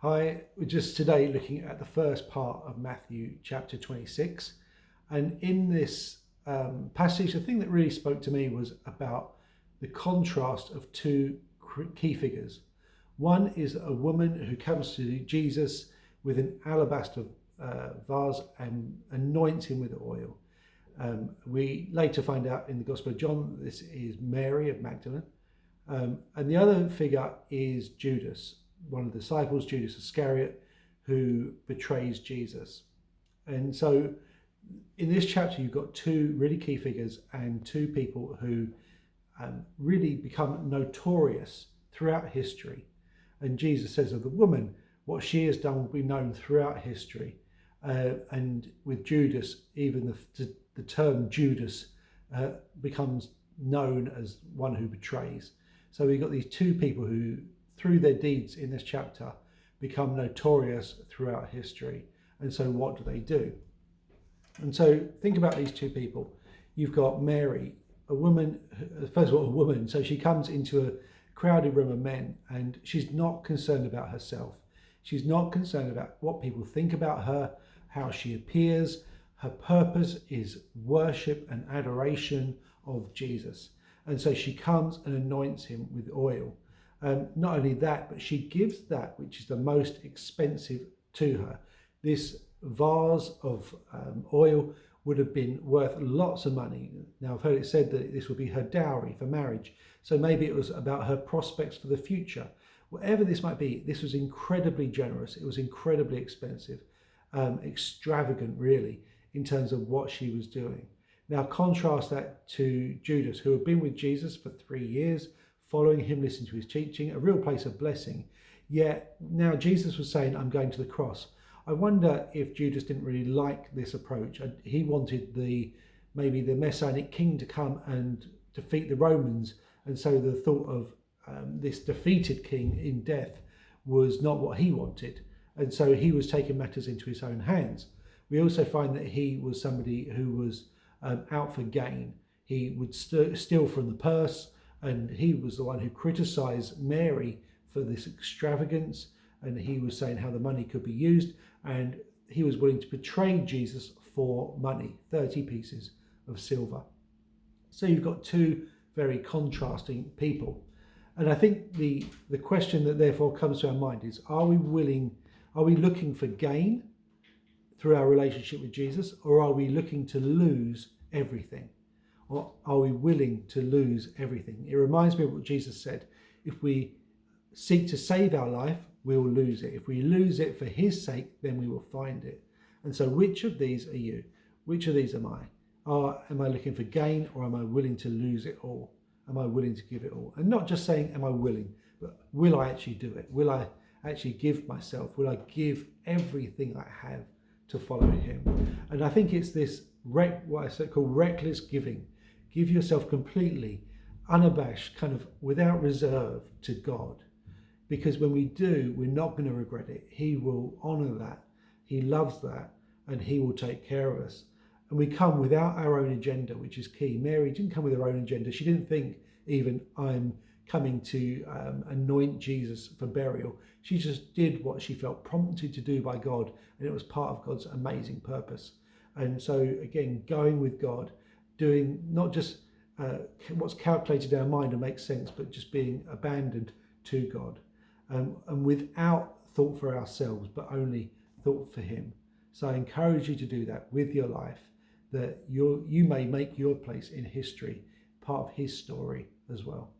Hi, we're just today looking at the first part of Matthew chapter 26. And in this passage, the thing that really spoke to me was about the contrast of two key figures. One is a woman who comes to Jesus with an alabaster vase and anoints him with oil. We later find out in the Gospel of John that this is Mary of Magdalene. And the other figure is Judas, one of the disciples, Judas Iscariot, who betrays Jesus. And so in this chapter, you've got two really key figures and two people who really become notorious throughout history. And Jesus says of the woman, what she has done will be known throughout history. And with Judas, even the term Judas becomes known as one who betrays. So we've got these two people who, through their deeds in this chapter, become notorious throughout history. And so what do? And so think about these two people. You've got Mary, a woman, first of all, a woman. So she comes into a crowded room of men and she's not concerned about herself. She's not concerned about what people think about her, how she appears. Her purpose is worship and adoration of Jesus. And so she comes and anoints him with oil. Not only that, but she gives that which is the most expensive to her. This vase of oil would have been worth lots of money. Now, I've heard it said that this would be her dowry for marriage. So maybe it was about her prospects for the future. Whatever this might be, this was incredibly generous. It was incredibly expensive, extravagant, really, in terms of what she was doing. Now, contrast that to Judas, who had been with Jesus for 3 years, following him, listening to his teaching, a real place of blessing. Yet now Jesus was saying, I'm going to the cross. I wonder if Judas didn't really like this approach. He wanted maybe the Messianic king to come and defeat the Romans. And so the thought of this defeated king in death was not what he wanted. And so he was taking matters into his own hands. We also find that he was somebody who was out for gain. He would steal from the purse. And he was the one who criticized Mary for this extravagance. And he was saying how the money could be used. And he was willing to betray Jesus for money, 30 pieces of silver. So you've got two very contrasting people. And I think the question that therefore comes to our mind is, are we looking for gain through our relationship with Jesus? Or are we looking to lose everything? Or are we willing to lose everything? It reminds me of what Jesus said. If we seek to save our life, we will lose it. If we lose it for his sake, then we will find it. And so which of these are you? Which of these am I? Am I looking for gain, or am I willing to lose it all? Am I willing to give it all? And not just saying, am I willing, but will I actually do it? Will I actually give myself? Will I give everything I have to follow him? And I think it's this what I call reckless giving. Give yourself completely, unabashed, kind of without reserve to God. Because when we do, we're not going to regret it. He will honour that. He loves that. And he will take care of us. And we come without our own agenda, which is key. Mary didn't come with her own agenda. She didn't think even, I'm coming to anoint Jesus for burial. She just did what she felt prompted to do by God. And it was part of God's amazing purpose. And so, again, going with God, doing not just what's calculated in our mind and makes sense, but just being abandoned to God, and without thought for ourselves, but only thought for him. So I encourage you to do that with your life, that you may make your place in history part of his story as well.